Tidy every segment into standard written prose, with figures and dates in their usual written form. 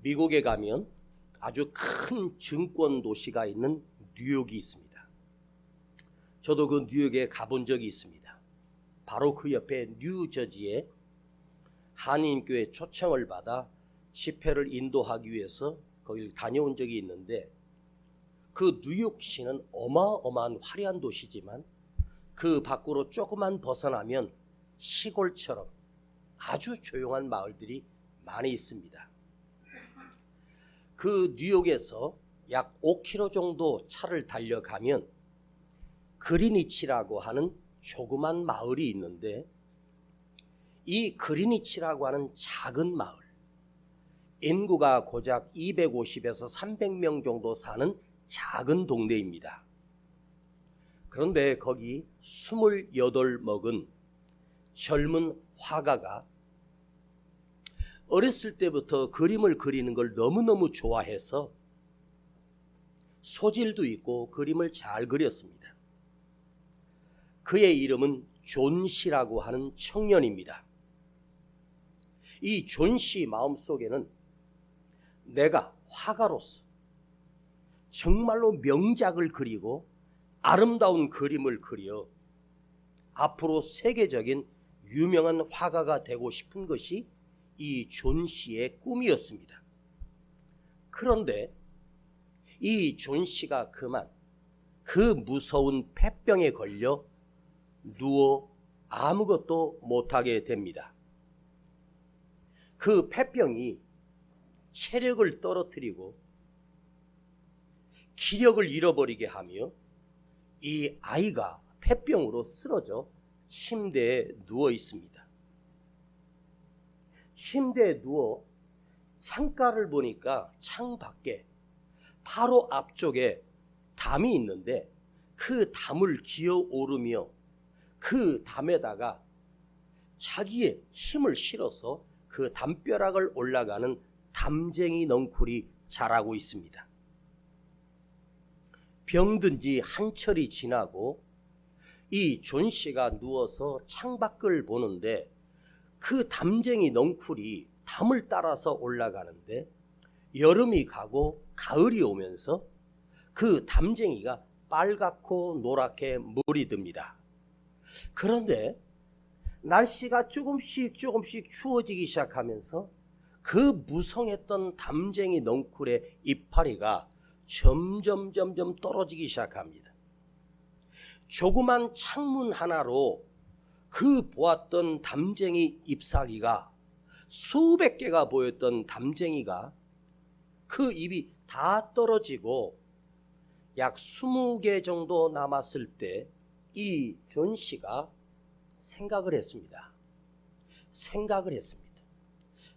미국에 가면 아주 큰 증권 도시가 있는 뉴욕이 있습니다. 저도 그 뉴욕에 가본 적이 있습니다. 바로 그 옆에 뉴저지에 한인교회 초청을 받아 집회를 인도하기 위해서 거기를 다녀온 적이 있는데, 그 뉴욕시는 어마어마한 화려한 도시지만 그 밖으로 조금만 벗어나면 시골처럼 아주 조용한 마을들이 많이 있습니다. 그 뉴욕에서 약 5km 정도 차를 달려가면 그리니치라고 하는 조그만 마을이 있는데, 이 그리니치라고 하는 작은 마을, 인구가 고작 250에서 300명 정도 사는 작은 동네입니다. 그런데 거기 28 먹은 젊은 화가가 어렸을 때부터 그림을 그리는 걸 너무너무 좋아해서 소질도 있고 그림을 잘 그렸습니다. 그의 이름은 존 씨라고 하는 청년입니다. 이 존 씨 마음속에는 내가 화가로서 정말로 명작을 그리고 아름다운 그림을 그려 앞으로 세계적인 유명한 화가가 되고 싶은 것이 이 존 씨의 꿈이었습니다. 그런데 이 존 씨가 그만 그 무서운 폐병에 걸려 누워 아무것도 못하게 됩니다. 그 폐병이 체력을 떨어뜨리고 기력을 잃어버리게 하며 이 아이가 폐병으로 쓰러져 침대에 누워 있습니다. 침대에 누워 창가를 보니까 창 밖에 바로 앞쪽에 담이 있는데, 그 담을 기어 오르며 그 담에다가 자기의 힘을 실어서 그 담벼락을 올라가는 담쟁이 넝쿨이 자라고 있습니다. 병든 지 한철이 지나고 이 존 씨가 누워서 창밖을 보는데, 그 담쟁이 넝쿨이 담을 따라서 올라가는데 여름이 가고 가을이 오면서 그 담쟁이가 빨갛고 노랗게 물이 듭니다. 그런데 날씨가 조금씩 추워지기 시작하면서 그 무성했던 담쟁이 넝쿨의 이파리가 점점 떨어지기 시작합니다. 조그만 창문 하나로 그 보았던 담쟁이 잎사귀가 수백 개가 보였던 담쟁이가 그 잎이 다 떨어지고 약 20개 정도 남았을 때 이 존 씨가 생각을 했습니다.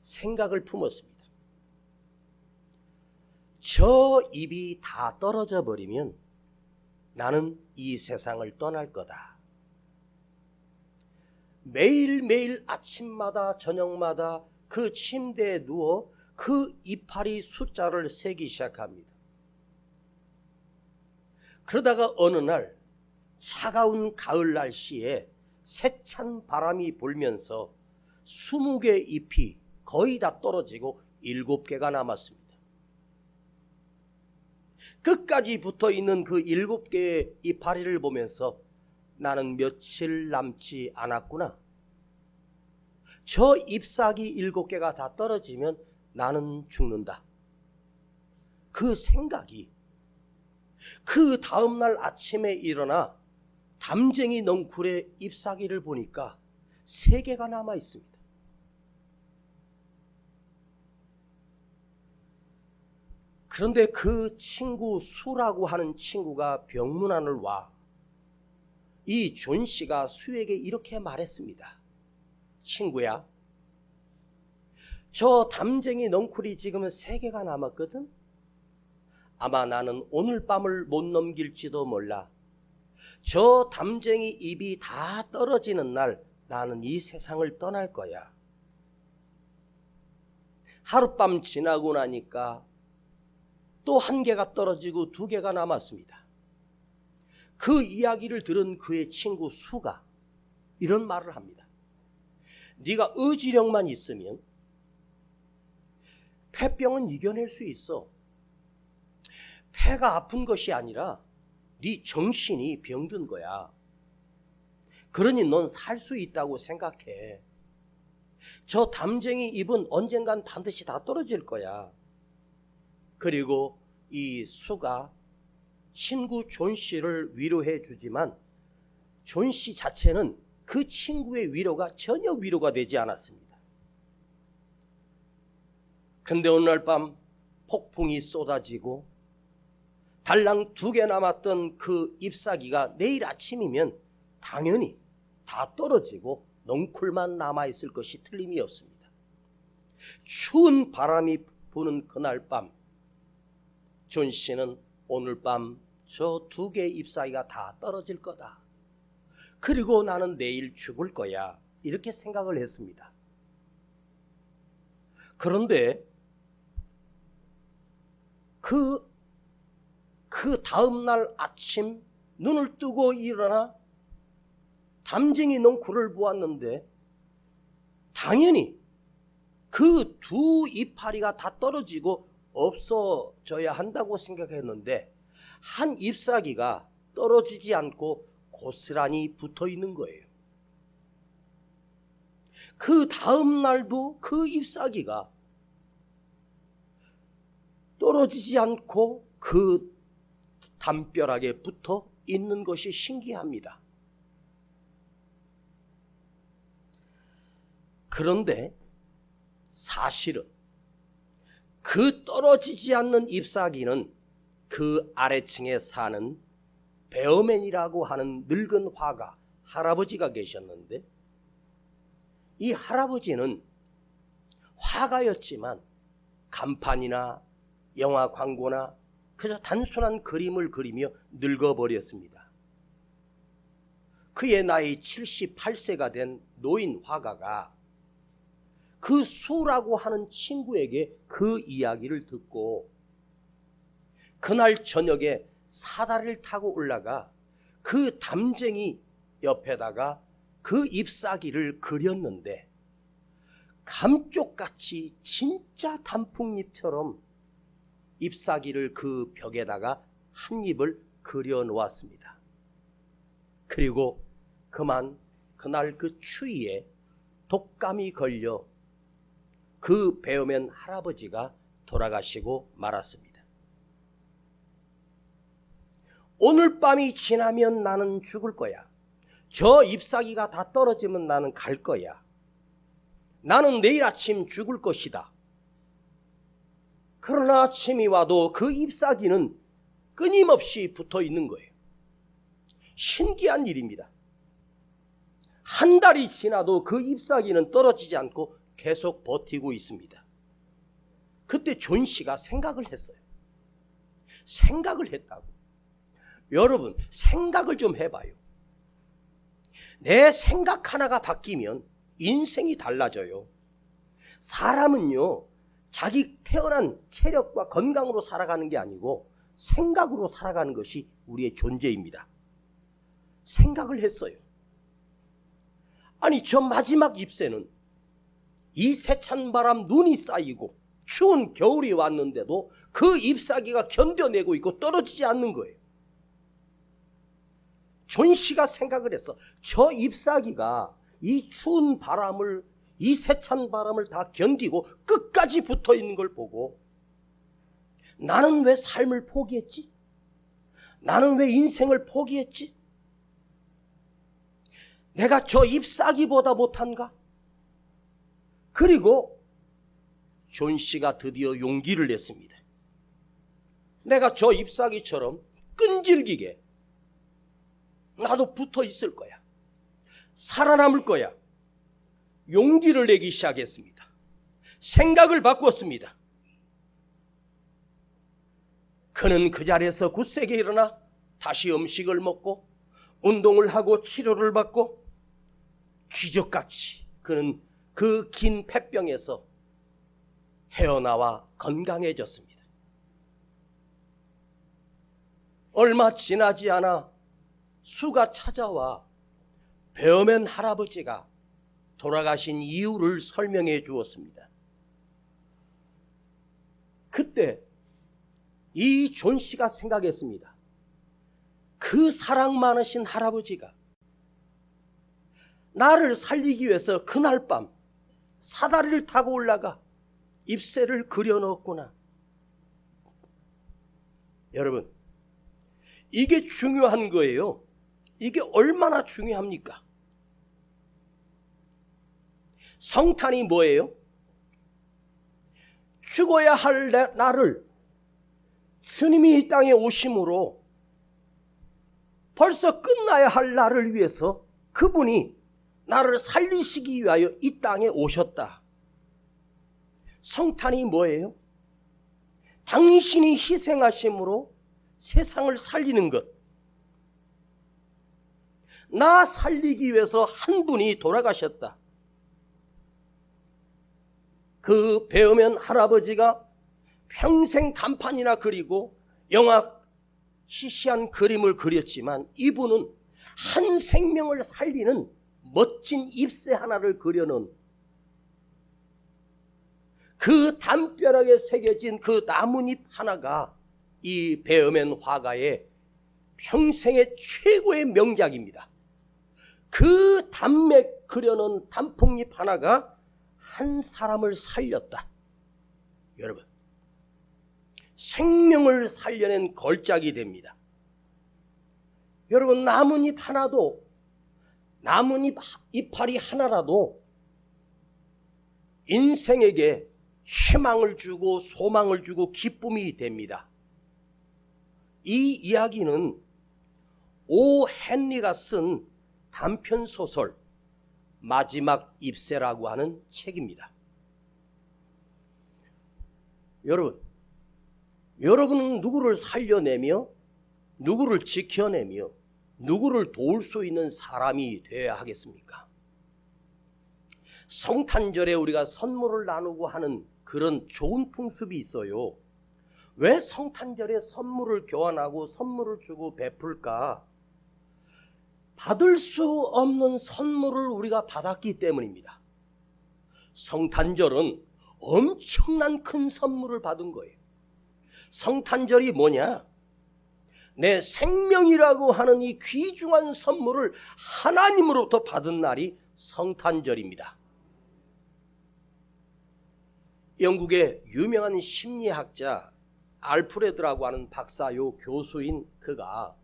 생각을 품었습니다. 저 잎이 다 떨어져 버리면 나는 이 세상을 떠날 거다. 매일매일 아침마다 저녁마다 그 침대에 누워 그 이파리 숫자를 세기 시작합니다. 그러다가 어느 날 차가운 가을 날씨에 세찬 바람이 불면서 20개 잎이 거의 다 떨어지고 7개가 남았습니다. 끝까지 붙어있는 그 7개의 이파리를 보면서 나는 며칠 남지 않았구나. 저 잎사귀 7개가 다 떨어지면 나는 죽는다. 그 생각이 그 다음날 아침에 일어나 담쟁이 넝쿨의 잎사귀를 보니까 3개가 남아 있습니다. 그런데 그 친구 수라고 하는 친구가 병문안을 와 이 존 씨가 수에게 이렇게 말했습니다. 친구야, 저 담쟁이 넝쿨이 지금 3개가 남았거든. 아마 나는 오늘 밤을 못 넘길지도 몰라. 저 담쟁이 잎이 다 떨어지는 날 나는 이 세상을 떠날 거야. 하룻밤 지나고 나니까 또 1개가 떨어지고 2개가 남았습니다. 그 이야기를 들은 그의 친구 수가 이런 말을 합니다. 네가 의지력만 있으면 폐병은 이겨낼 수 있어. 폐가 아픈 것이 아니라 네 정신이 병든 거야. 그러니 넌 살 수 있다고 생각해. 저 담쟁이 입은 언젠간 반드시 다 떨어질 거야. 그리고 이 수가 친구 존 씨를 위로해 주지만 존 씨 자체는 그 친구의 위로가 전혀 위로가 되지 않았습니다. 근데 어느 날 밤 폭풍이 쏟아지고 달랑 2개 남았던 그 잎사귀가 내일 아침이면 당연히 다 떨어지고 넝쿨만 남아있을 것이 틀림이 없습니다. 추운 바람이 부는 그날 밤 존 씨는 오늘 밤 저 2개의 잎사귀가 다 떨어질 거다. 그리고 나는 내일 죽을 거야. 이렇게 생각을 했습니다. 그런데 그 다음날 아침 눈을 뜨고 일어나 담쟁이 넝쿨을 보았는데 당연히 그 2 이파리가 다 떨어지고 없어져야 한다고 생각했는데 한 잎사귀가 떨어지지 않고 고스란히 붙어 있는 거예요. 그 다음 날도 그 잎사귀가 떨어지지 않고 그 담벼락에 붙어 있는 것이 신기합니다. 그런데 사실은 그 떨어지지 않는 잎사귀는 그 아래층에 사는 베어맨이라고 하는 늙은 화가 할아버지가 계셨는데 이 할아버지는 화가였지만 간판이나 영화 광고나 그저 단순한 그림을 그리며 늙어버렸습니다. 그의 나이 78세가 된 노인 화가가 그 수라고 하는 친구에게 그 이야기를 듣고 그날 저녁에 사다리를 타고 올라가 그 담쟁이 옆에다가 그 잎사귀를 그렸는데 감쪽같이 진짜 단풍잎처럼 잎사귀를 그 벽에다가 한 잎을 그려 놓았습니다. 그리고 그날 그 추위에 독감이 걸려 그 베어맨 할아버지가 돌아가시고 말았습니다. 오늘 밤이 지나면 나는 죽을 거야. 저 잎사귀가 다 떨어지면 나는 갈 거야. 나는 내일 아침 죽을 것이다. 그러나 아침이 와도 그 잎사귀는 끊임없이 붙어 있는 거예요. 신기한 일입니다. 한 달이 지나도 그 잎사귀는 떨어지지 않고 계속 버티고 있습니다. 그때 존 씨가 생각을 했어요. 생각을 했다고. 여러분, 생각을 좀 해봐요. 내 생각 하나가 바뀌면 인생이 달라져요. 사람은요, 자기 태어난 체력과 건강으로 살아가는 게 아니고 생각으로 살아가는 것이 우리의 존재입니다. 생각을 했어요. 아니, 저 마지막 잎새는 이 세찬 바람, 눈이 쌓이고 추운 겨울이 왔는데도 그 잎사귀가 견뎌내고 있고 떨어지지 않는 거예요. 존 씨가 생각을 했어. 저 잎사귀가 이 추운 바람을, 이 세찬 바람을 다 견디고 끝까지 붙어 있는 걸 보고 나는 왜 삶을 포기했지? 나는 왜 인생을 포기했지? 내가 저 잎사귀보다 못한가? 그리고 존 씨가 드디어 용기를 냈습니다. 내가 저 잎사귀처럼 끈질기게 나도 붙어 있을 거야. 살아남을 거야. 용기를 내기 시작했습니다. 생각을 바꿨습니다. 그는 그 자리에서 굳세게 일어나 다시 음식을 먹고 운동을 하고 치료를 받고 기적같이 그는 그 긴 폐병에서 헤어나와 건강해졌습니다. 얼마 지나지 않아 수가 찾아와 베어맨 할아버지가 돌아가신 이유를 설명해 주었습니다. 그때 이 존 씨가 생각했습니다. 그 사랑 많으신 할아버지가 나를 살리기 위해서 그날 밤 사다리를 타고 올라가 잎새를 그려넣었구나. 여러분, 이게 중요한 거예요. 이게 얼마나 중요합니까? 성탄이 뭐예요? 죽어야 할 나를 주님이 이 땅에 오심으로 벌써 끝나야 할 나를 위해서 그분이 나를 살리시기 위하여 이 땅에 오셨다. 성탄이 뭐예요? 당신이 희생하심으로 세상을 살리는 것. 나 살리기 위해서 한 분이 돌아가셨다. 그 배우면 할아버지가 평생 간판이나 그리고 영화 시시한 그림을 그렸지만 이분은 한 생명을 살리는 멋진 잎새 하나를 그려놓은 그 담벼락에 새겨진 그 나뭇잎 하나가 이 베어맨 화가의 평생의 최고의 명작입니다. 그 단맥 그려놓은 단풍잎 하나가 한 사람을 살렸다. 여러분, 생명을 살려낸 걸작이 됩니다. 여러분, 나뭇잎 하나도, 나뭇잎 이파리 하나라도 인생에게 희망을 주고 소망을 주고 기쁨이 됩니다. 이 이야기는 오 헨리가 쓴 단편 소설 마지막 잎새라고 하는 책입니다. 여러분은 누구를 살려내며 누구를 지켜내며 누구를 도울 수 있는 사람이 되어야 하겠습니까? 성탄절에 우리가 선물을 나누고 하는 그런 좋은 풍습이 있어요. 왜 성탄절에 선물을 교환하고 선물을 주고 베풀까? 받을 수 없는 선물을 우리가 받았기 때문입니다. 성탄절은 엄청난 큰 선물을 받은 거예요. 성탄절이 뭐냐? 내 생명이라고 하는 이 귀중한 선물을 하나님으로부터 받은 날이 성탄절입니다. 영국의 유명한 심리학자 알프레드라고 하는 박사요 교수인 그가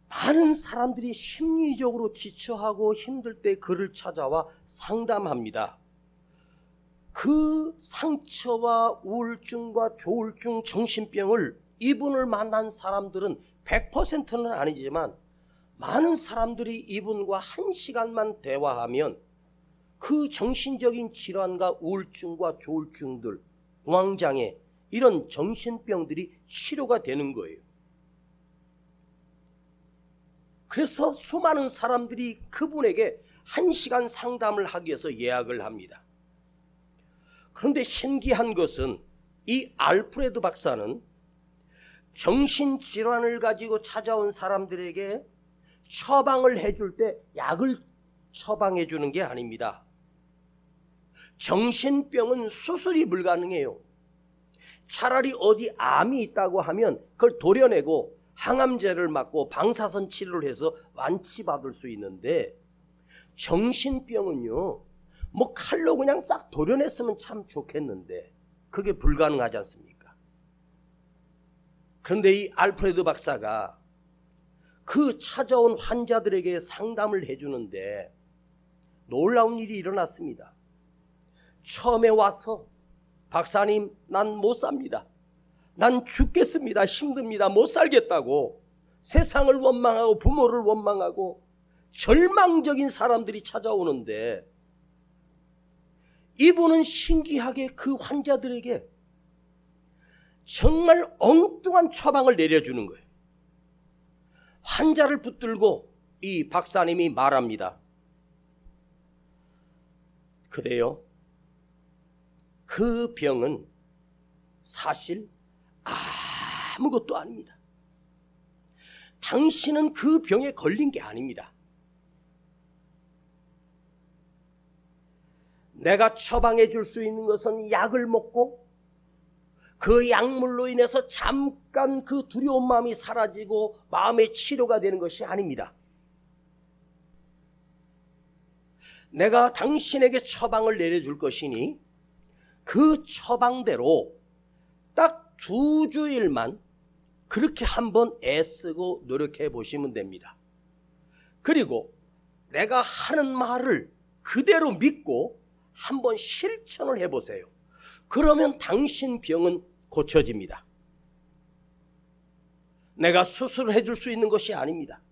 많은 사람들이 심리적으로 지쳐하고 힘들 때 그를 찾아와 상담합니다. 그 상처와 우울증과 조울증, 정신병을 이분을 만난 사람들은 100%는 아니지만 많은 사람들이 이분과 1시간만 대화하면 그 정신적인 질환과 우울증과 조울증들, 공황장애 이런 정신병들이 치료가 되는 거예요. 그래서 수많은 사람들이 그분에게 1시간 상담을 하기 위해서 예약을 합니다. 그런데 신기한 것은 이 알프레드 박사는 정신질환을 가지고 찾아온 사람들에게 처방을 해줄 때 약을 처방해 주는 게 아닙니다. 정신병은 수술이 불가능해요. 차라리 어디 암이 있다고 하면 그걸 도려내고 항암제를 맞고 방사선 치료를 해서 완치받을 수 있는데 정신병은요, 뭐 칼로 그냥 싹 도려냈으면 참 좋겠는데 그게 불가능하지 않습니까? 그런데 이 알프레드 박사가 그 찾아온 환자들에게 상담을 해주는데 놀라운 일이 일어났습니다. 처음에 와서 박사님, 난 못 삽니다. 난 죽겠습니다. 힘듭니다. 못 살겠다고 세상을 원망하고 부모를 원망하고 절망적인 사람들이 찾아오는데 이분은 신기하게 그 환자들에게 정말 엉뚱한 처방을 내려주는 거예요. 환자를 붙들고 이 박사님이 말합니다. 그래요, 그 병은 사실 아무것도 아닙니다. 당신은 그 병에 걸린 게 아닙니다. 내가 처방해 줄 수 있는 것은 약을 먹고 그 약물로 인해서 잠깐 그 두려운 마음이 사라지고 마음의 치료가 되는 것이 아닙니다. 내가 당신에게 처방을 내려줄 것이니 그 처방대로 딱 2주일만 그렇게 한번 애쓰고 노력해 보시면 됩니다. 그리고 내가 하는 말을 그대로 믿고 한번 실천을 해보세요. 그러면 당신 병은 고쳐집니다. 내가 수술을 해줄 수 있는 것이 아닙니다.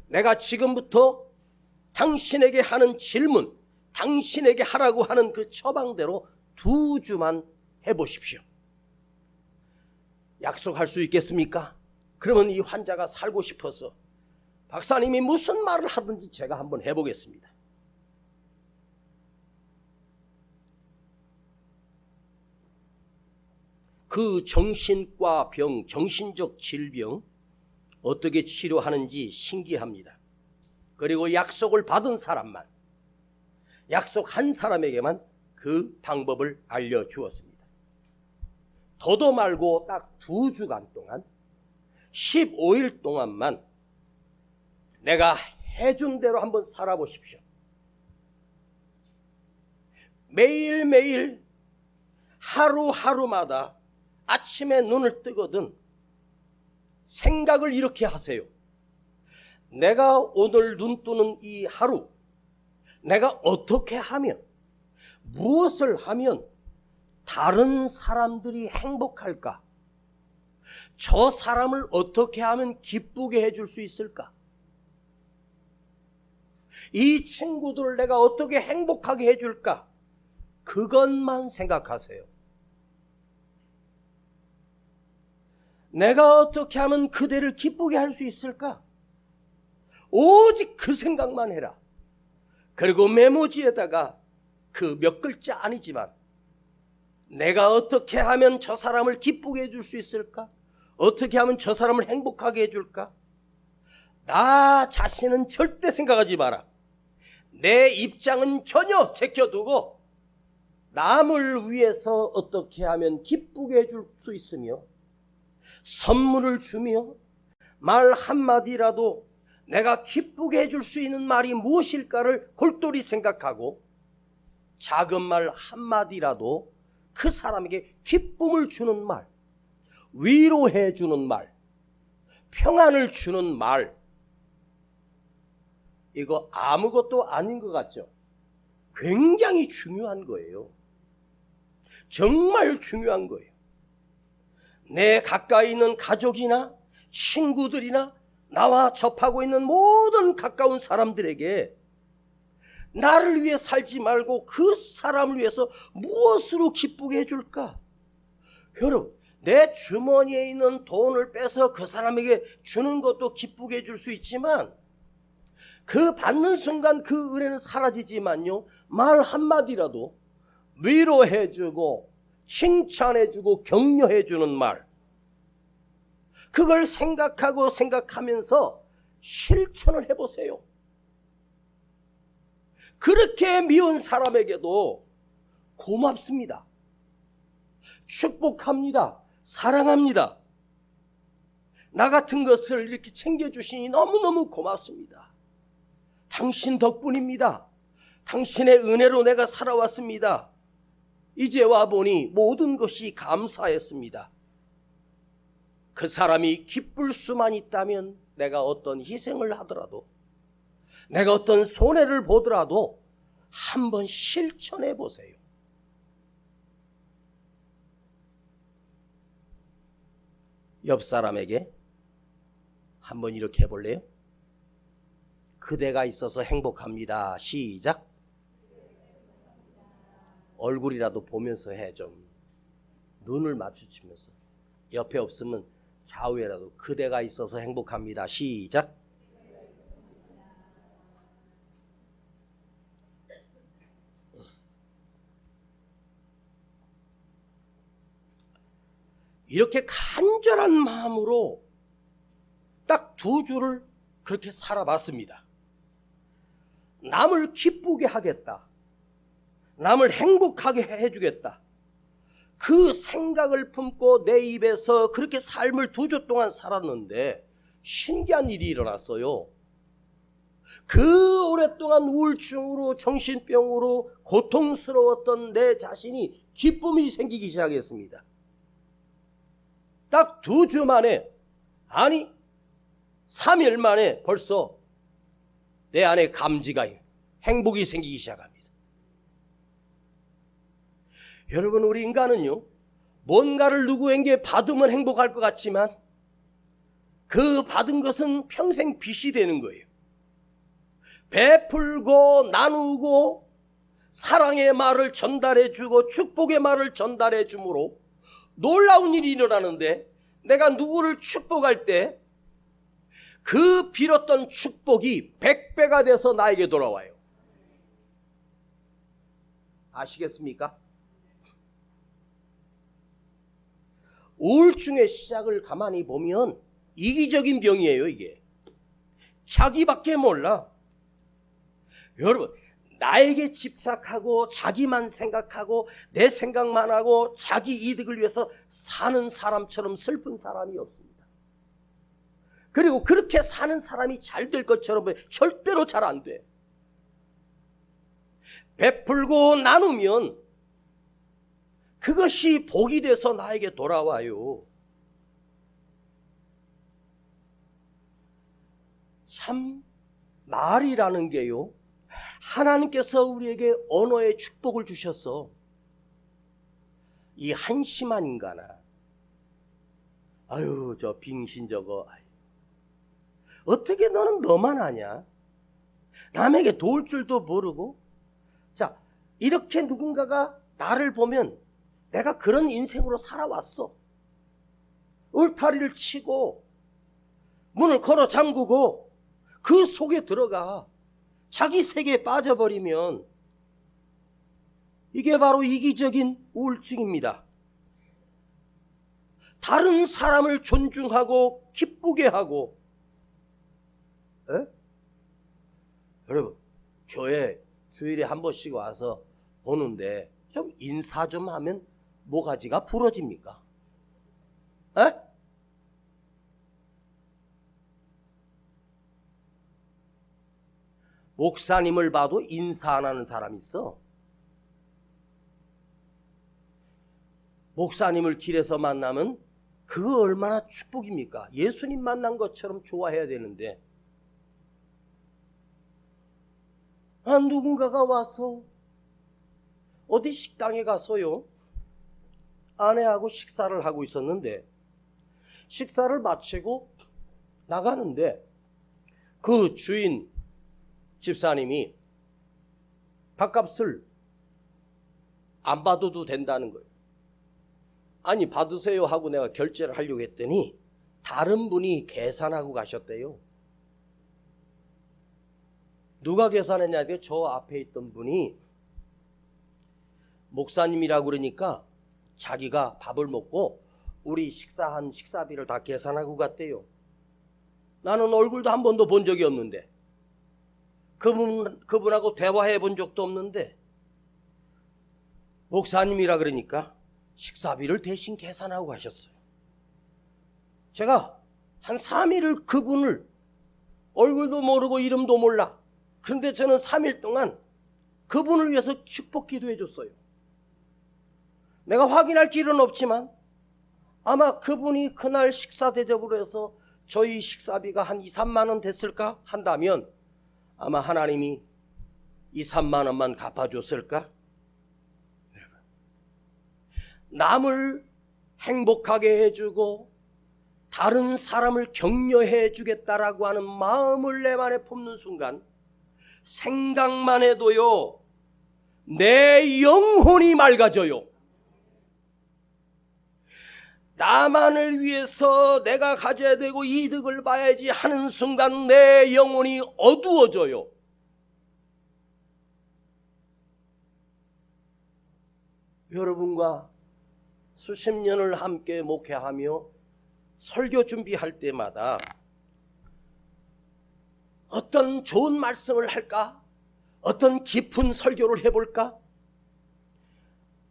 내가 지금부터 당신에게 하는 질문, 당신에게 하라고 하는 그 처방대로 2주만 해보십시오. 약속할 수 있겠습니까? 그러면 이 환자가 살고 싶어서 박사님이 무슨 말을 하든지 제가 한번 해보겠습니다. 그 정신과 병, 정신적 질병 어떻게 치료하는지 신기합니다. 그리고 약속을 받은 사람만, 약속한 사람에게만 그 방법을 알려주었습니다. 더도 말고 딱 2주간 동안 15일 동안만 내가 해준 대로 한번 살아보십시오. 매일매일 하루하루마다 아침에 눈을 뜨거든 생각을 이렇게 하세요. 내가 오늘 눈 뜨는 이 하루, 내가 어떻게 하면, 무엇을 하면 다른 사람들이 행복할까? 저 사람을 어떻게 하면 기쁘게 해줄 수 있을까? 이 친구들을 내가 어떻게 행복하게 해줄까? 그것만 생각하세요. 내가 어떻게 하면 그대를 기쁘게 할 수 있을까? 오직 그 생각만 해라. 그리고 메모지에다가 그 몇 글자 아니지만 내가 어떻게 하면 저 사람을 기쁘게 해줄 수 있을까? 어떻게 하면 저 사람을 행복하게 해줄까? 나 자신은 절대 생각하지 마라. 내 입장은 전혀 제껴두고 남을 위해서 어떻게 하면 기쁘게 해줄 수 있으며 선물을 주며 말 한마디라도 내가 기쁘게 해줄 수 있는 말이 무엇일까를 골똘히 생각하고 작은 말 한마디라도 그 사람에게 기쁨을 주는 말, 위로해 주는 말, 평안을 주는 말, 이거 아무것도 아닌 것 같죠? 굉장히 중요한 거예요. 정말 중요한 거예요. 내 가까이 있는 가족이나 친구들이나 나와 접하고 있는 모든 가까운 사람들에게 나를 위해 살지 말고 그 사람을 위해서 무엇으로 기쁘게 해줄까? 여러분, 내 주머니에 있는 돈을 빼서 그 사람에게 주는 것도 기쁘게 해줄 수 있지만 그 받는 순간 그 은혜는 사라지지만요, 말 한마디라도 위로해주고 칭찬해주고 격려해주는 말, 그걸 생각하고 생각하면서 실천을 해보세요. 그렇게 미운 사람에게도 고맙습니다. 축복합니다. 사랑합니다. 나 같은 것을 이렇게 챙겨주시니 너무너무 고맙습니다. 당신 덕분입니다. 당신의 은혜로 내가 살아왔습니다. 이제 와보니 모든 것이 감사했습니다. 그 사람이 기쁠 수만 있다면 내가 어떤 희생을 하더라도, 내가 어떤 손해를 보더라도 한번 실천해 보세요. 옆 사람에게 한번 이렇게 해볼래요? 그대가 있어서 행복합니다. 시작. 얼굴이라도 보면서 해. 좀 눈을 마주치면서. 옆에 없으면 좌우에라도 그대가 있어서 행복합니다. 시작. 이렇게 간절한 마음으로 딱 2주를 그렇게 살아봤습니다. 남을 기쁘게 하겠다. 남을 행복하게 해주겠다. 그 생각을 품고 내 입에서 그렇게 삶을 2주 동안 살았는데 신기한 일이 일어났어요. 그 오랫동안 우울증으로 정신병으로 고통스러웠던 내 자신이 기쁨이 생기기 시작했습니다. 딱 2주 만에, 아니 3일 만에 벌써 내 안에 감지가, 행복이 생기기 시작합니다. 여러분, 우리 인간은요, 뭔가를 누구에게 받으면 행복할 것 같지만 그 받은 것은 평생 빚이 되는 거예요. 베풀고 나누고 사랑의 말을 전달해주고 축복의 말을 전달해주므로 놀라운 일이 일어나는데, 내가 누구를 축복할 때 그 빌었던 축복이 100배가 돼서 나에게 돌아와요. 아시겠습니까? 우울증의 시작을 가만히 보면 이기적인 병이에요. 이게 자기밖에 몰라. 여러분, 나에게 집착하고 자기만 생각하고 내 생각만 하고 자기 이득을 위해서 사는 사람처럼 슬픈 사람이 없습니다. 그리고 그렇게 사는 사람이 잘 될 것처럼 절대로 잘 안 돼. 베풀고 나누면 그것이 복이 돼서 나에게 돌아와요. 참, 말이라는 게요, 하나님께서 우리에게 언어의 축복을 주셨어. 이 한심한 인간아, 아유 저 빙신 저거, 어떻게 너는 너만 아냐? 남에게 도울 줄도 모르고. 자, 이렇게 누군가가 나를 보면 내가 그런 인생으로 살아왔어. 울타리를 치고 문을 걸어 잠그고 그 속에 들어가 자기 세계에 빠져버리면 이게 바로 이기적인 우울증입니다. 다른 사람을 존중하고 기쁘게 하고. 여러분, 교회 주일에 한 번씩 와서 보는데 좀 인사 좀 하면 모가지가 부러집니까? 목사님을 봐도 인사 안 하는 사람 있어. 목사님을 길에서 만나면 그거 얼마나 축복입니까? 예수님 만난 것처럼 좋아해야 되는데, 누군가가 와서 어디 식당에 가서요, 아내하고 식사를 하고 있었는데 식사를 마치고 나가는데 그 주인 집사님이 밥값을 안 받아도 된다는 거예요. 아니, 받으세요 하고 내가 결제를 하려고 했더니 다른 분이 계산하고 가셨대요. 누가 계산했냐? 저 앞에 있던 분이 목사님이라고 그러니까 자기가 밥을 먹고 우리 식사한 식사비를 다 계산하고 갔대요. 나는 얼굴도 한 번도 본 적이 없는데, 그분하고 대화해 본 적도 없는데, 목사님이라 그러니까 식사비를 대신 계산하고 가셨어요. 제가 한 3일을 그분을 얼굴도 모르고 이름도 몰라. 그런데 저는 3일 동안 그분을 위해서 축복 기도해 줬어요. 내가 확인할 길은 없지만 아마 그분이 그날 식사 대접으로 해서 저희 식사비가 한 2, 3만 원 됐을까 한다면 아마 하나님이 2, 3만 원만 갚아줬을까? 남을 행복하게 해주고 다른 사람을 격려해 주겠다라고 하는 마음을 내 안에 품는 순간, 생각만 해도요, 내 영혼이 맑아져요. 나만을 위해서 내가 가져야 되고 이득을 봐야지 하는 순간 내 영혼이 어두워져요. 여러분과 수십 년을 함께 목회하며 설교 준비할 때마다 어떤 좋은 말씀을 할까? 어떤 깊은 설교를 해볼까?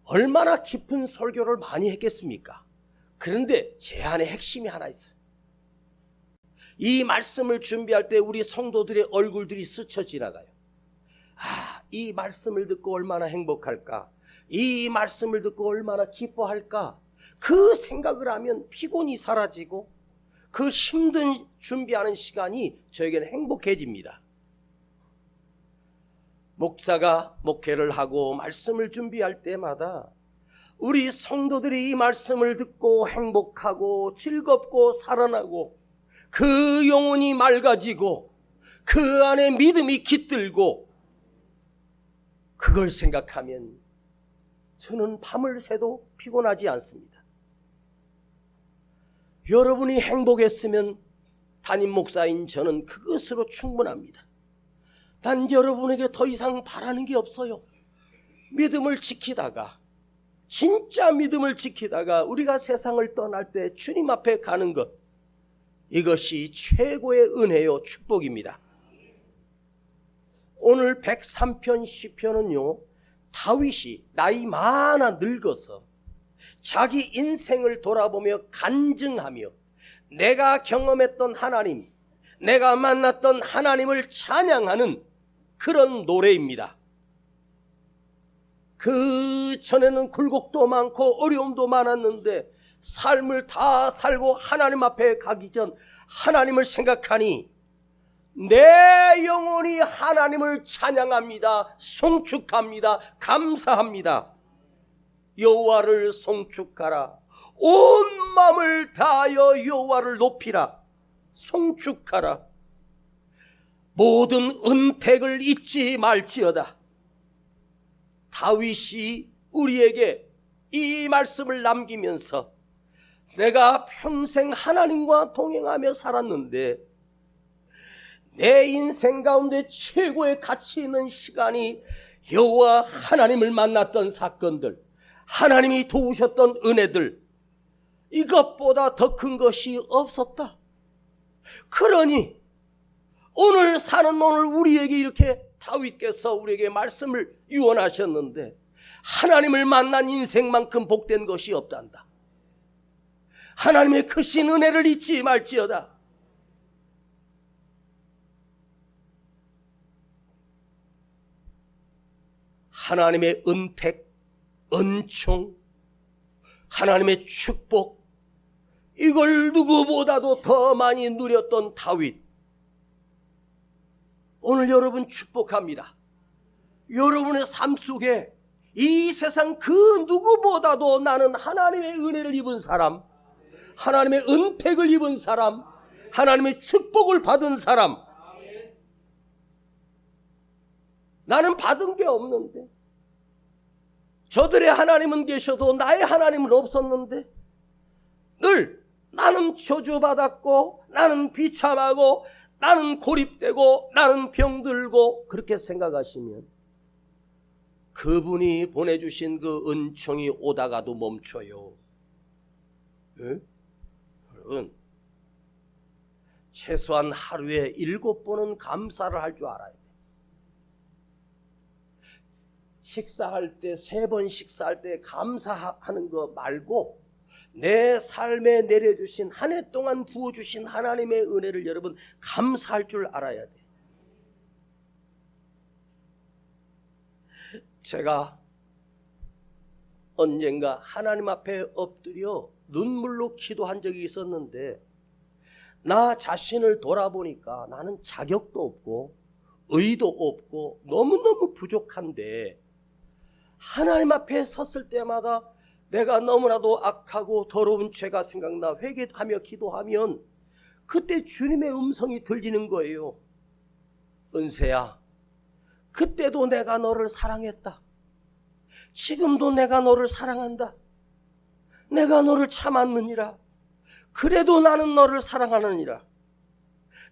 얼마나 깊은 설교를 많이 했겠습니까? 그런데 제 안에 핵심이 하나 있어요. 이 말씀을 준비할 때 우리 성도들의 얼굴들이 스쳐 지나가요. 이 말씀을 듣고 얼마나 행복할까? 이 말씀을 듣고 얼마나 기뻐할까? 그 생각을 하면 피곤이 사라지고 그 힘든 준비하는 시간이 저에게는 행복해집니다. 목사가 목회를 하고 말씀을 준비할 때마다 우리 성도들이 이 말씀을 듣고 행복하고 즐겁고 살아나고 그 영혼이 맑아지고 그 안에 믿음이 깃들고 그걸 생각하면 저는 밤을 새도 피곤하지 않습니다. 여러분이 행복했으면 담임 목사인 저는 그것으로 충분합니다. 단 여러분에게 더 이상 바라는 게 없어요. 믿음을 지키다가 진짜 믿음을 지키다가 우리가 세상을 떠날 때 주님 앞에 가는 것, 이것이 최고의 은혜요 축복입니다. 오늘 103편 시편은요, 다윗이 나이 많아 늙어서 자기 인생을 돌아보며 간증하며 내가 경험했던 하나님, 내가 만났던 하나님을 찬양하는 그런 노래입니다. 그 전에는 굴곡도 많고 어려움도 많았는데 삶을 다 살고 하나님 앞에 가기 전 하나님을 생각하니 내 영혼이 하나님을 찬양합니다. 송축합니다. 감사합니다. 여호와를 송축하라. 온 마음을 다하여 여호와를 높이라. 송축하라. 모든 은택을 잊지 말지어다. 다윗이 우리에게 이 말씀을 남기면서 내가 평생 하나님과 동행하며 살았는데 내 인생 가운데 최고의 가치 있는 시간이 여호와 하나님을 만났던 사건들, 하나님이 도우셨던 은혜들, 이것보다 더 큰 것이 없었다. 그러니 오늘 사는 오늘 우리에게 이렇게 다윗께서 우리에게 말씀을 유언하셨는데 하나님을 만난 인생만큼 복된 것이 없단다. 하나님의 크신 은혜를 잊지 말지어다. 하나님의 은택, 은총, 하나님의 축복, 이걸 누구보다도 더 많이 누렸던 다윗. 오늘 여러분 축복합니다. 여러분의 삶 속에 이 세상 그 누구보다도 나는 하나님의 은혜를 입은 사람, 하나님의 은택을 입은 사람, 하나님의 축복을 받은 사람, 나는 받은 게 없는데, 저들의 하나님은 계셔도 나의 하나님은 없었는데 늘 나는 저주받았고 나는 비참하고 나는 고립되고 나는 병들고 그렇게 생각하시면 그분이 보내주신 그 은총이 오다가도 멈춰요. 네? 여러분, 최소한 하루에 7번은 감사를 할 줄 알아야 돼요. 식사할 때 3번 식사할 때 감사하는 거 말고 내 삶에 내려주신 한 해 동안 부어주신 하나님의 은혜를 여러분 감사할 줄 알아야 돼요. 제가 언젠가 하나님 앞에 엎드려 눈물로 기도한 적이 있었는데 나 자신을 돌아보니까 나는 자격도 없고 의도 없고 너무너무 부족한데 하나님 앞에 섰을 때마다 내가 너무나도 악하고 더러운 죄가 생각나 회개하며 기도하면 그때 주님의 음성이 들리는 거예요. 은세야, 그때도 내가 너를 사랑했다. 지금도 내가 너를 사랑한다. 내가 너를 참았느니라. 그래도 나는 너를 사랑하느니라.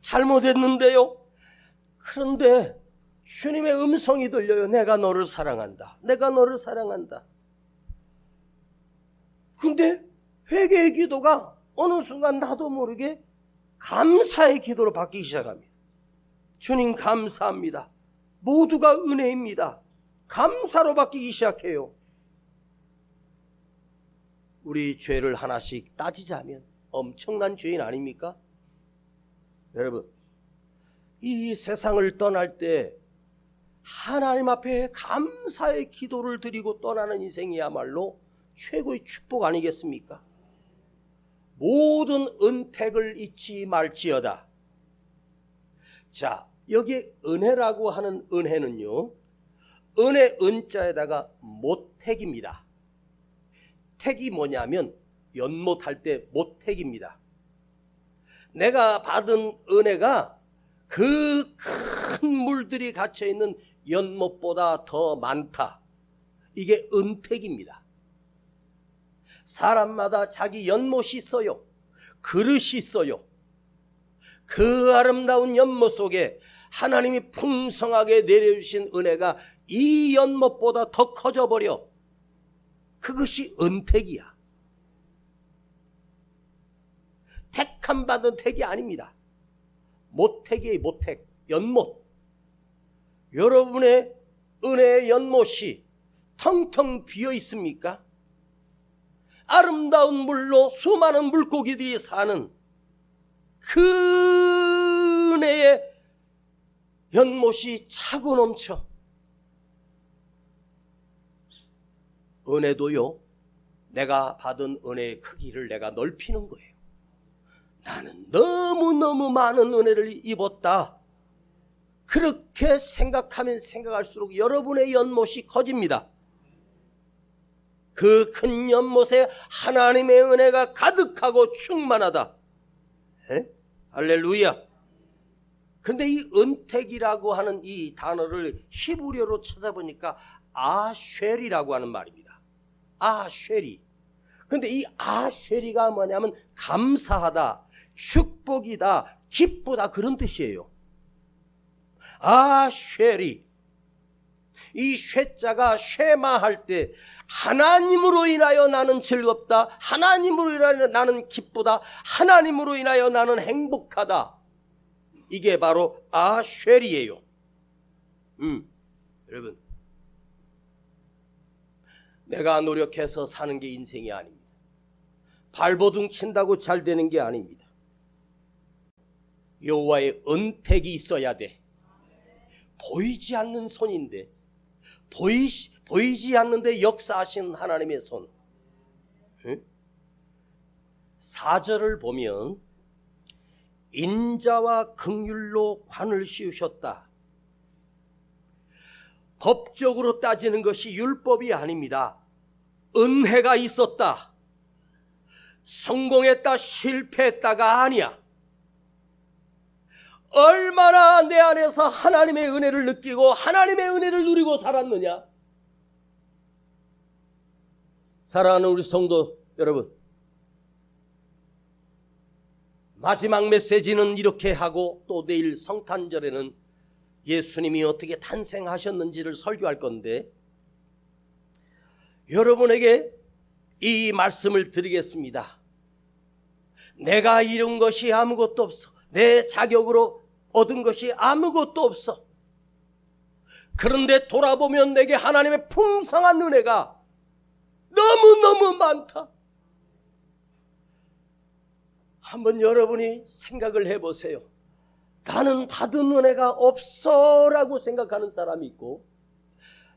잘못했는데요. 그런데 주님의 음성이 들려요. 내가 너를 사랑한다. 내가 너를 사랑한다. 근데 회개의 기도가 어느 순간 나도 모르게 감사의 기도로 바뀌기 시작합니다. 주님 감사합니다. 모두가 은혜입니다. 감사로 바뀌기 시작해요. 우리 죄를 하나씩 따지자면 엄청난 죄인 아닙니까? 여러분, 이 세상을 떠날 때 하나님 앞에 감사의 기도를 드리고 떠나는 인생이야말로 최고의 축복 아니겠습니까? 모든 은택을 잊지 말지어다. 자, 여기 은혜라고 하는 은혜는요, 은혜 은자에다가 못택입니다. 택이 뭐냐면 연못할 때 못택입니다. 내가 받은 은혜가 그 큰 물들이 갇혀있는 연못보다 더 많다. 이게 은택입니다. 사람마다 자기 연못이 있어요. 그릇이 있어요. 그 아름다운 연못 속에 하나님이 풍성하게 내려주신 은혜가 이 연못보다 더 커져버려. 그것이 은택이야. 택함 받은 택이 아닙니다. 못택이에요. 못택. 연못. 여러분의 은혜의 연못이 텅텅 비어 있습니까? 아름다운 물로 수많은 물고기들이 사는 그 은혜의 연못이 차고 넘쳐. 은혜도요, 내가 받은 은혜의 크기를 내가 넓히는 거예요. 나는 너무너무 많은 은혜를 입었다. 그렇게 생각하면 생각할수록 여러분의 연못이 커집니다. 그 큰 연못에 하나님의 은혜가 가득하고 충만하다. 할렐루야. 그런데 이 은택이라고 하는 이 단어를 히브리어로 찾아보니까 아쉐리라고 하는 말입니다. 아쉐리. 그런데 이 아쉐리가 뭐냐면 감사하다, 축복이다, 기쁘다, 그런 뜻이에요. 아쉐리. 이 쉐자가 쉐마할 때 하나님으로 인하여 나는 즐겁다, 하나님으로 인하여 나는 기쁘다, 하나님으로 인하여 나는 행복하다. 이게 바로 아쉐리예요. 여러분, 내가 노력해서 사는 게 인생이 아닙니다. 발버둥 친다고 잘 되는 게 아닙니다. 여호와의 은택이 있어야 돼. 보이지 않는 손인데, 보이지 않는데 역사하신 하나님의 손. 4절을 보면 인자와 긍휼로 관을 씌우셨다. 법적으로 따지는 것이 율법이 아닙니다. 은혜가 있었다. 성공했다, 실패했다가 아니야. 얼마나 내 안에서 하나님의 은혜를 느끼고 하나님의 은혜를 누리고 살았느냐. 사랑하는 우리 성도 여러분, 마지막 메시지는 이렇게 하고 또 내일 성탄절에는 예수님이 어떻게 탄생하셨는지를 설교할 건데, 여러분에게 이 말씀을 드리겠습니다. 내가 이룬 것이 아무것도 없어. 내 자격으로 얻은 것이 아무것도 없어. 그런데 돌아보면 내게 하나님의 풍성한 은혜가 너무너무 많다. 한번 여러분이 생각을 해보세요. 나는 받은 은혜가 없어 라고 생각하는 사람이 있고,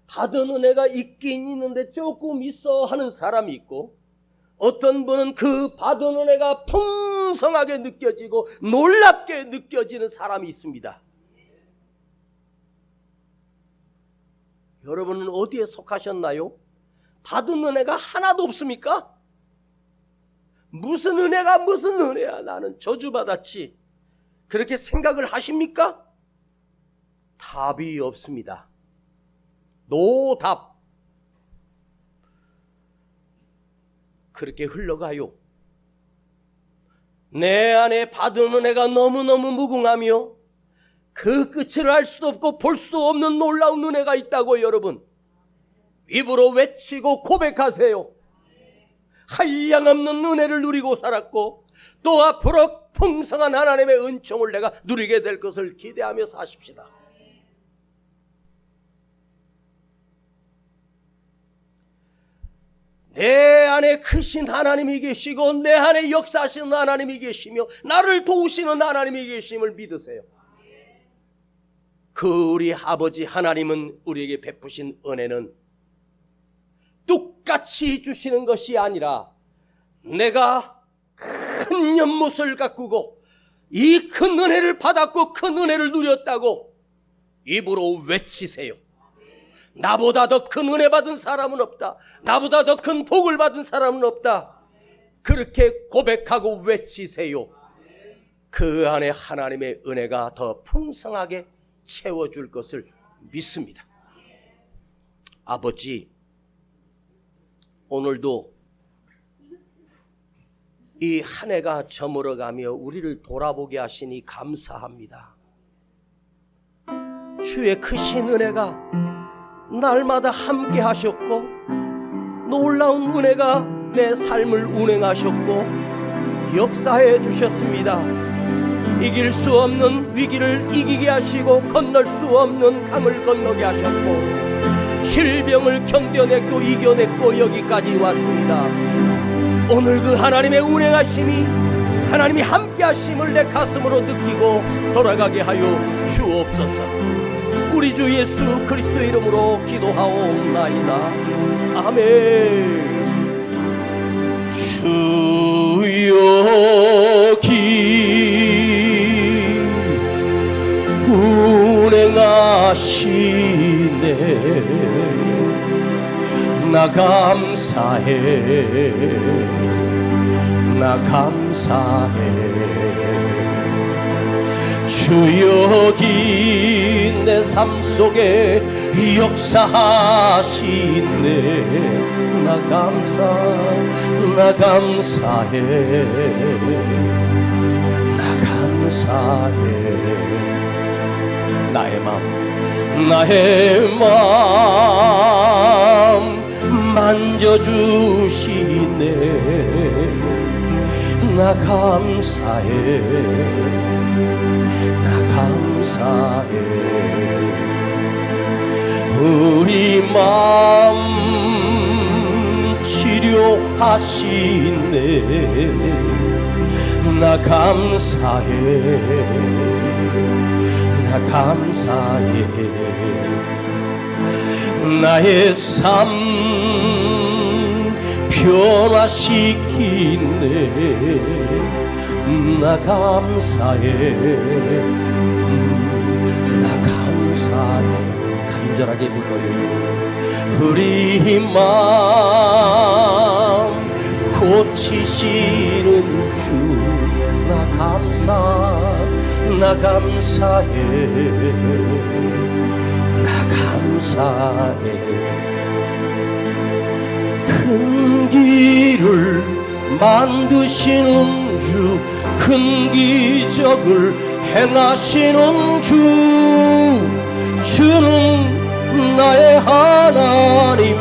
받은 은혜가 있긴 있는데 조금 있어 하는 사람이 있고, 어떤 분은 그 받은 은혜가 풍성하게 느껴지고 놀랍게 느껴지는 사람이 있습니다. 여러분은 어디에 속하셨나요? 받은 은혜가 하나도 없습니까? 무슨 은혜가 무슨 은혜야, 나는 저주받았지, 그렇게 생각을 하십니까? 답이 없습니다. 노답. 그렇게 흘러가요. 내 안에 받은 은혜가 너무너무 무궁하며 그 끝을 알 수도 없고 볼 수도 없는 놀라운 은혜가 있다고 여러분 입으로 외치고 고백하세요. 한량없는 은혜를 누리고 살았고 또 앞으로 풍성한 하나님의 은총을 내가 누리게 될 것을 기대하며 사십시다. 내 안에 크신 하나님이 계시고 내 안에 역사하시는 하나님이 계시며 나를 도우시는 하나님이 계심을 믿으세요. 그 우리 아버지 하나님은 우리에게 베푸신 은혜는 똑같이 주시는 것이 아니라 내가 큰 연못을 가꾸고 이 큰 은혜를 받았고 큰 은혜를 누렸다고 입으로 외치세요. 나보다 더 큰 은혜 받은 사람은 없다. 나보다 더 큰 복을 받은 사람은 없다. 그렇게 고백하고 외치세요. 그 안에 하나님의 은혜가 더 풍성하게 채워줄 것을 믿습니다. 아버지, 오늘도 이 한 해가 저물어가며 우리를 돌아보게 하시니 감사합니다. 주의 크신 은혜가 날마다 함께 하셨고 놀라운 은혜가 내 삶을 운행하셨고 역사해 주셨습니다. 이길 수 없는 위기를 이기게 하시고 건널 수 없는 강을 건너게 하셨고 질병을 견뎌냈고 이겨냈고 여기까지 왔습니다. 오늘 그 하나님의 운행하심이 하나님이 함께 하심을 내 가슴으로 느끼고 돌아가게 하여 주옵소서. 우리 주 예수 그리스도의 이름으로 기도하옵나이다. 아멘. 주여 기 운행하시네. 나 감사해, 나 감사해. 주여 기 내 삶 속에 역사하시네. 나 감사해, 나 감사해. 나의 맘 만져주시네. 나 감사해, 나 감사해. 우리 맘 치료하시네. 나 감사해, 나 감사해. 나의 삶 변화시키네. 나 감사해, 나 감사해. 간절하게 불러요. 우리 맘 고치시는 주, 나 감사해, 나 감사해. 큰 길을 만드시는 주, 큰 기적을 행하시는 주, 주는 나의 하나님.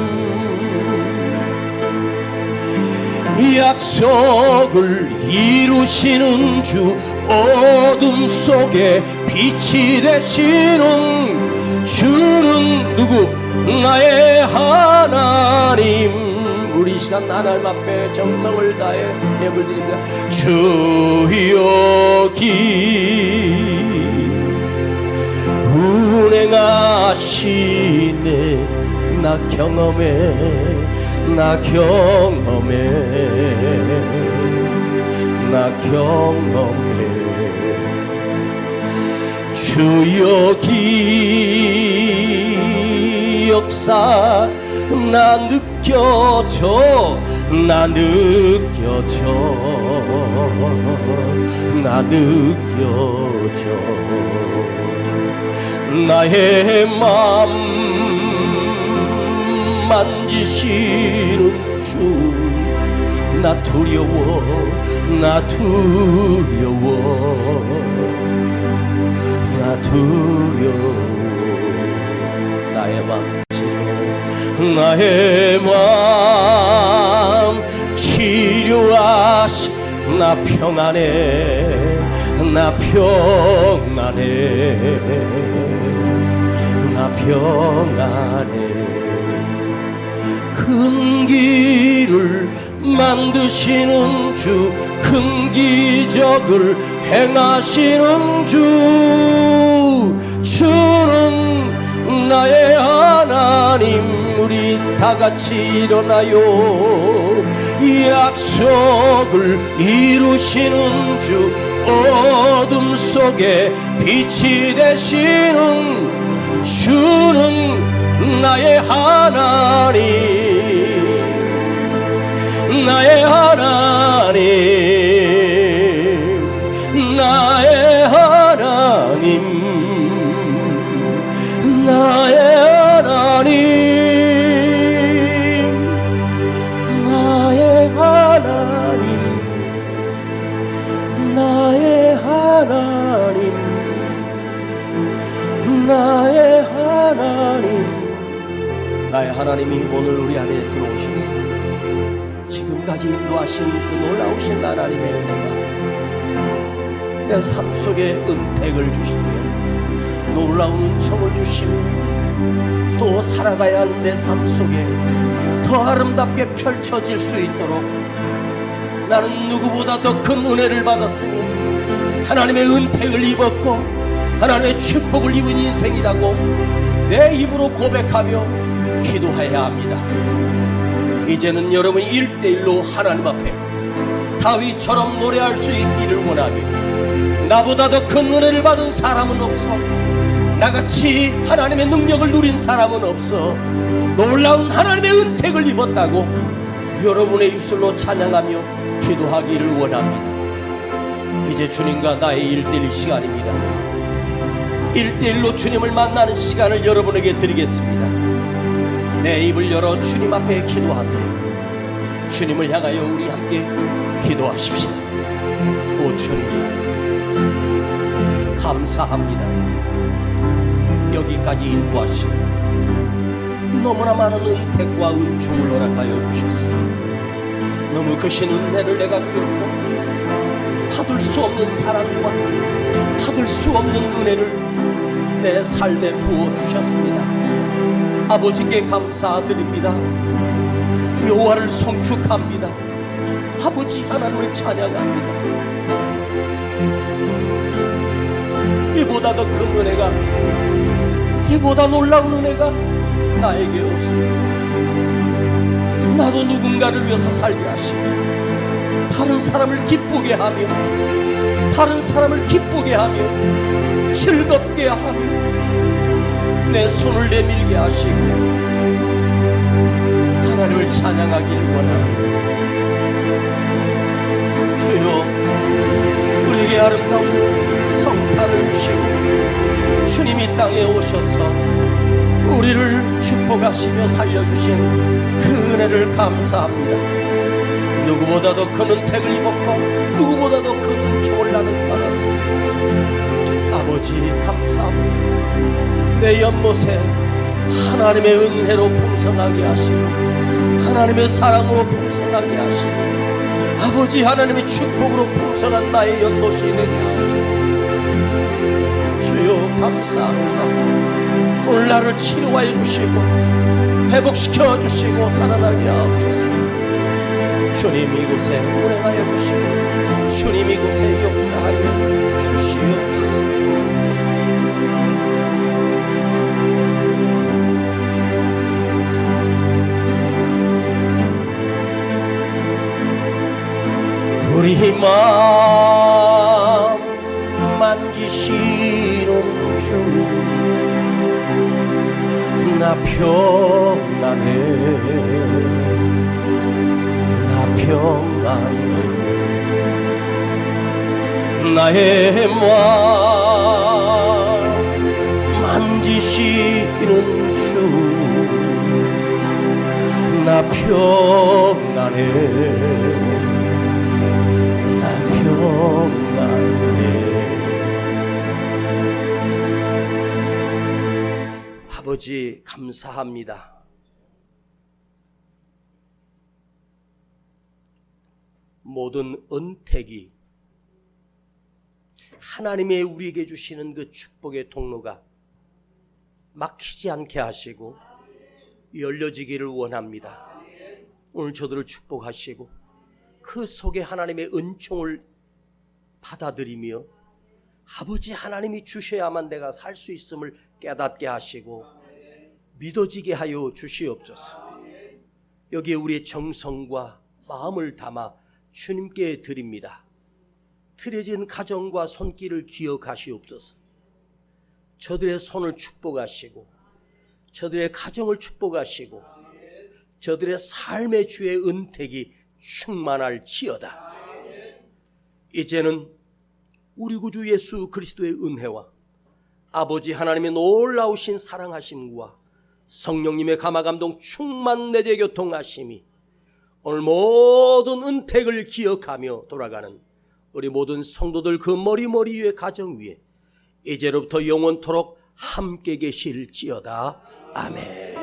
약속을 이루시는 주, 어둠 속에 빛이 되시는 주는 누구? 나의 하나님. 우리 이 시간 하나님 앞에 정성을 다해 예물 드립니다. 주여 기 운행하시네. 나 경험해, 나 경험해, 나 경험해. 주여 기 역사 나 느껴져, 나 느껴져, 나 느껴져. 나의 맘 만지시는 주, 나 두려워, 나 두려워, 나 두려워. 나의 맘 치료, 나의 맘 치료하시. 나 평안해, 나 평안해, 나 평안해. 큰 길을 만드시는 주, 큰 기적을 행하시는 주, 주는 나의 하나님. 우리 다같이 일어나요. 약속을 이루시는 주, 어둠 속에 빛이 되시는 주는 나의 하나님, 나의 하나님, 나의 하나님, 나의 하나님, 나의 하나님, 나의 하나님, 나의 하나님. 나의 하나님이 오늘 우리 안에 들어오셨어. 지금까지 인도하신 그 놀라우신 하나님의 은혜가 내 삶 속에 은택을 주시며 놀라운 은총을 주시며 또 살아가야 하는 내 삶 속에 더 아름답게 펼쳐질 수 있도록 나는 누구보다 더 큰 은혜를 받았으니 하나님의 은택을 입었고 하나님의 축복을 입은 인생이라고 내 입으로 고백하며 기도해야 합니다. 이제는 여러분 1대1로 하나님 앞에 다윗처럼 노래할 수 있기를 원하며 나보다 더 큰 은혜를 받은 사람은 없어, 나같이 하나님의 능력을 누린 사람은 없어, 놀라운 하나님의 은택을 입었다고 여러분의 입술로 찬양하며 기도하기를 원합니다. 이제 주님과 나의 1대1 시간입니다. 1대1로 주님을 만나는 시간을 여러분에게 드리겠습니다. 내 입을 열어 주님 앞에 기도하세요. 주님을 향하여 우리 함께 기도하십시다. 오 주님, 감사합니다. 여기까지 인도하시고 너무나 많은 은택과 은총을 허락하여 주셨습니다. 너무 크신 은혜를 내가 누렸고 받을 수 없는 사랑과 받을 수 없는 은혜를 내 삶에 부어주셨습니다. 아버지께 감사드립니다. 여호와를 송축합니다. 아버지 하나님을 찬양합니다. 이보다 더 큰 은혜가, 이보다 놀라운 은혜가 나에게 없습니다. 나도 누군가를 위해서 살게 하시고 다른 사람을 기쁘게 하며 다른 사람을 기쁘게 하며 즐겁게 하며 내 손을 내밀게 하시고 하나님을 찬양하기를 원합니다. 주여, 우리에게 아름다운 성탄을 주시고 주님이 땅에 오셔서 우리를 축복하시며 살려주신 그 은혜를 감사합니다. 누구보다 더 큰 은택을 입었고 누구보다 더 큰 은총을 나는 받았습니다. 아버지 감사합니다. 내 연못에 하나님의 은혜로 풍성하게 하시고 하나님의 사랑으로 풍성하게 하시고 아버지 하나님의 축복으로 풍성한 나의 연못이 되게 하옵소서. 주여 감사합니다. 오늘 나를 치료하여 주시고 회복시켜 주시고 살아나게 하옵소서. 주님 이곳에 운행하여 주시고 주님 이곳에 역사하여 주시옵소서. 우리 마음 만지시는 주, 나 평안해, 나 평안해. 나의 마음 만지시는 주, 나 평안해, 나 평안해. 아버지 감사합니다. 모든 은택이 하나님의 우리에게 주시는 그 축복의 통로가 막히지 않게 하시고 열려지기를 원합니다. 오늘 저들을 축복하시고 그 속에 하나님의 은총을 받아들이며 아버지 하나님이 주셔야만 내가 살 수 있음을 깨닫게 하시고 믿어지게 하여 주시옵소서. 여기에 우리의 정성과 마음을 담아 주님께 드립니다. 틀어진 가정과 손길을 기억하시옵소서. 저들의 손을 축복하시고 저들의 가정을 축복하시고 저들의 삶의 주의 은택이 충만할지어다. 이제는 우리 구주 예수 그리스도의 은혜와 아버지 하나님의 놀라우신 사랑하심과 성령님의 감화감동 충만 내재 교통하심이 오늘 모든 은택을 기억하며 돌아가는 우리 모든 성도들 그 머리 위에 가정 위에 이제로부터 영원토록 함께 계실지어다. 아멘.